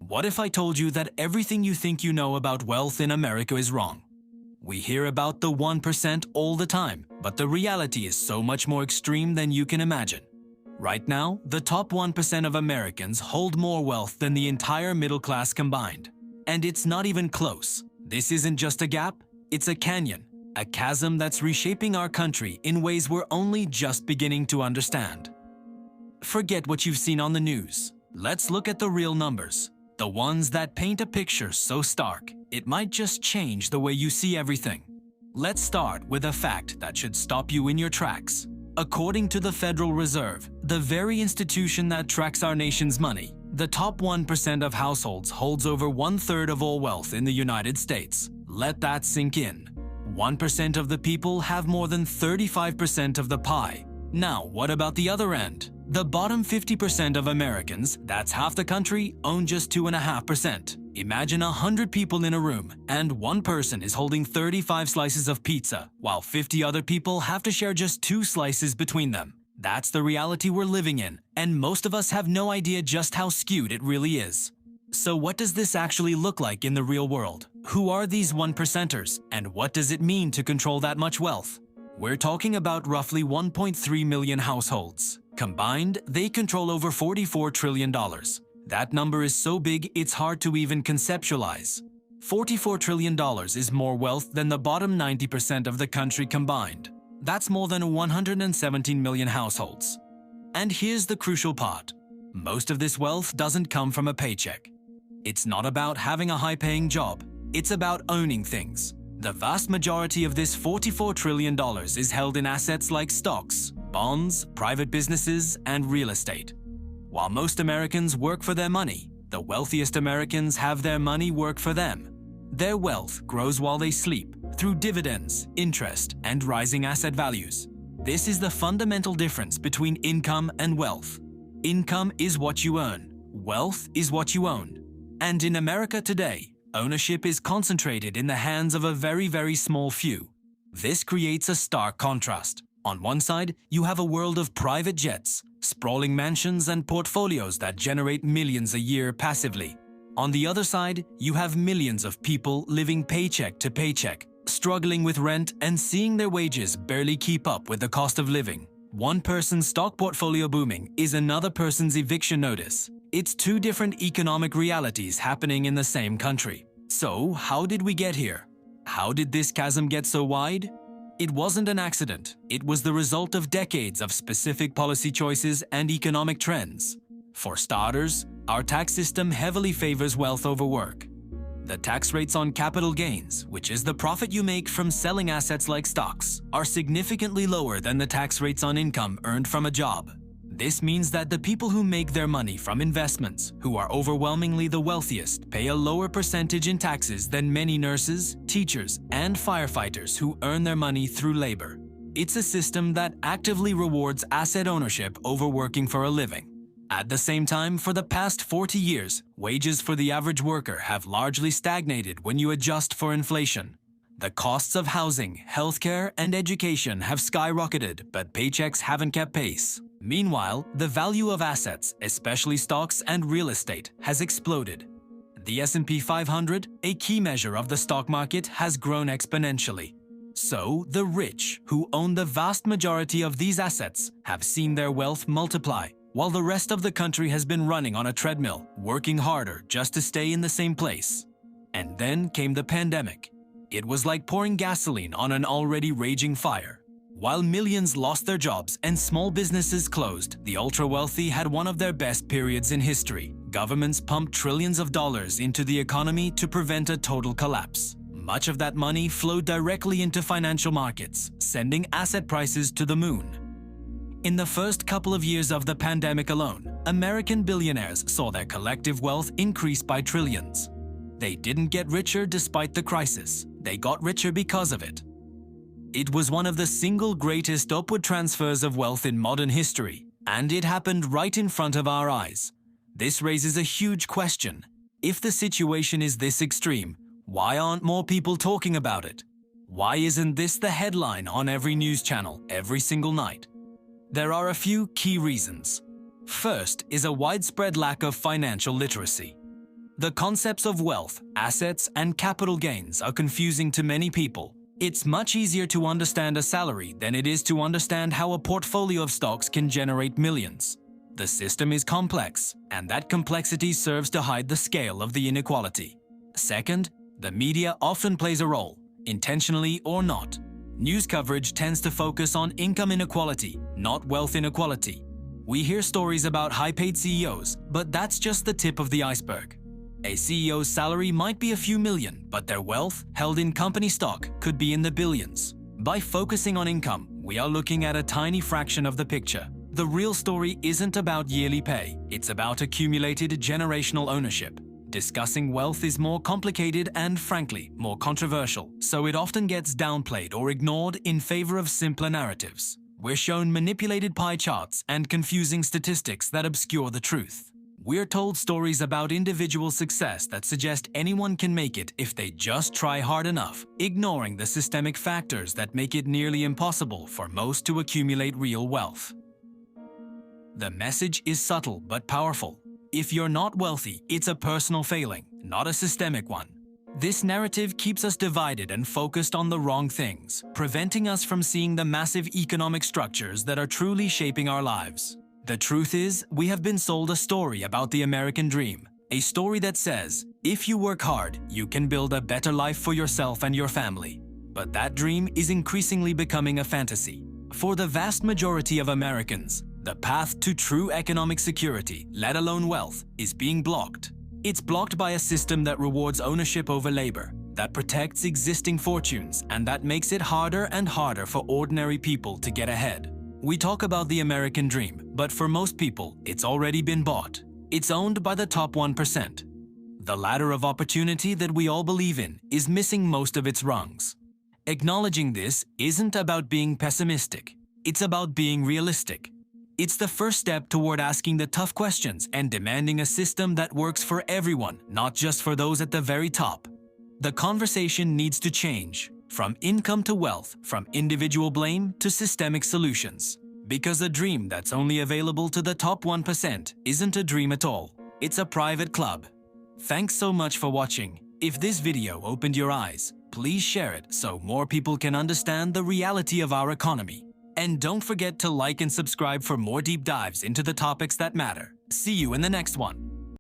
What if I told you that everything you think you know about wealth in America is wrong? We hear about the 1% all the time, but the reality is so much more extreme than you can imagine. Right now, the top 1% of Americans hold more wealth than the entire middle class combined. And it's not even close. This isn't just a gap, it's a canyon, a chasm that's reshaping our country in ways we're only just beginning to understand. Forget what you've seen on the news. Let's look at the real numbers. The ones that paint a picture so stark, it might just change the way you see everything. Let's start with a fact that should stop you in your tracks. According to the Federal Reserve, the very institution that tracks our nation's money, the top 1% of households holds over 1/3 of all wealth in the United States. Let that sink in. 1% of the people have more than 35% of the pie. Now, what about the other end? The bottom 50% of Americans, that's half the country, own just 2.5%. Imagine 100 people in a room, and one person is holding 35 slices of pizza, while 50 other people have to share just 2 slices between them. That's the reality we're living in, and most of us have no idea just how skewed it really is. So what does this actually look like in the real world? Who are these 1%ers, and what does it mean to control that much wealth? We're talking about roughly 1.3 million households. Combined, they control over $44 trillion. That number is so big it's hard to even conceptualize. $44 trillion is more wealth than the bottom 90% of the country combined. That's more than 117 million households. And here's the crucial part. Most of this wealth doesn't come from a paycheck. It's not about having a high-paying job. It's about owning things. The vast majority of this $44 trillion is held in assets like stocks, bonds, private businesses, and real estate. While most Americans work for their money, the wealthiest Americans have their money work for them. Their wealth grows while they sleep, through dividends, interest, and rising asset values. This is the fundamental difference between income and wealth. Income is what you earn. Wealth is what you own. And in America today, ownership is concentrated in the hands of a very, very small few. This creates a stark contrast. On one side, you have a world of private jets, sprawling mansions and portfolios that generate millions a year passively. On the other side, you have millions of people living paycheck to paycheck, struggling with rent and seeing their wages barely keep up with the cost of living. One person's stock portfolio booming is another person's eviction notice. It's 2 different economic realities happening in the same country. So, how did we get here? How did this chasm get so wide? It wasn't an accident. It was the result of decades of specific policy choices and economic trends. For starters, our tax system heavily favors wealth over work. The tax rates on capital gains, which is the profit you make from selling assets like stocks, are significantly lower than the tax rates on income earned from a job. This means that the people who make their money from investments, who are overwhelmingly the wealthiest, pay a lower percentage in taxes than many nurses, teachers, and firefighters who earn their money through labor. It's a system that actively rewards asset ownership over working for a living. At the same time, for the past 40 years, wages for the average worker have largely stagnated when you adjust for inflation. The costs of housing, healthcare, and education have skyrocketed, but paychecks haven't kept pace. Meanwhile, the value of assets, especially stocks and real estate, has exploded. The S&P 500, a key measure of the stock market, has grown exponentially. So, the rich, who own the vast majority of these assets, have seen their wealth multiply, while the rest of the country has been running on a treadmill, working harder just to stay in the same place. And then came the pandemic. It was like pouring gasoline on an already raging fire. While millions lost their jobs and small businesses closed, the ultra-wealthy had one of their best periods in history. Governments pumped trillions of dollars into the economy to prevent a total collapse. Much of that money flowed directly into financial markets, sending asset prices to the moon. In the first couple of years of the pandemic alone, American billionaires saw their collective wealth increase by trillions. They didn't get richer despite the crisis. They got richer because of it. It was one of the single greatest upward transfers of wealth in modern history, and it happened right in front of our eyes. This raises a huge question. If the situation is this extreme, why aren't more people talking about it? Why isn't this the headline on every news channel every single night? There are a few key reasons. First is a widespread lack of financial literacy. The concepts of wealth, assets, and capital gains are confusing to many people. It's much easier to understand a salary than it is to understand how a portfolio of stocks can generate millions. The system is complex, and that complexity serves to hide the scale of the inequality. Second, the media often plays a role, intentionally or not. News coverage tends to focus on income inequality, not wealth inequality. We hear stories about high-paid CEOs, but that's just the tip of the iceberg. A CEO's salary might be a few million, but their wealth, held in company stock, could be in the billions. By focusing on income, we are looking at a tiny fraction of the picture. The real story isn't about yearly pay, it's about accumulated generational ownership. Discussing wealth is more complicated and, frankly, more controversial, so it often gets downplayed or ignored in favor of simpler narratives. We're shown manipulated pie charts and confusing statistics that obscure the truth. We're told stories about individual success that suggest anyone can make it if they just try hard enough, ignoring the systemic factors that make it nearly impossible for most to accumulate real wealth. The message is subtle but powerful. If you're not wealthy, it's a personal failing, not a systemic one. This narrative keeps us divided and focused on the wrong things, preventing us from seeing the massive economic structures that are truly shaping our lives. The truth is, we have been sold a story about the American dream, a story that says, if you work hard, you can build a better life for yourself and your family. But that dream is increasingly becoming a fantasy. For the vast majority of Americans, the path to true economic security, let alone wealth, is being blocked. It's blocked by a system that rewards ownership over labor, that protects existing fortunes, and that makes it harder and harder for ordinary people to get ahead. We talk about the American dream, but for most people, it's already been bought. It's owned by the top 1%. The ladder of opportunity that we all believe in is missing most of its rungs. Acknowledging this isn't about being pessimistic. It's about being realistic. It's the first step toward asking the tough questions and demanding a system that works for everyone, not just for those at the very top. The conversation needs to change, from income to wealth, from individual blame to systemic solutions. Because a dream that's only available to the top 1% isn't a dream at all. It's a private club. Thanks so much for watching. If this video opened your eyes, please share it so more people can understand the reality of our economy. And don't forget to like and subscribe for more deep dives into the topics that matter. See you in the next one.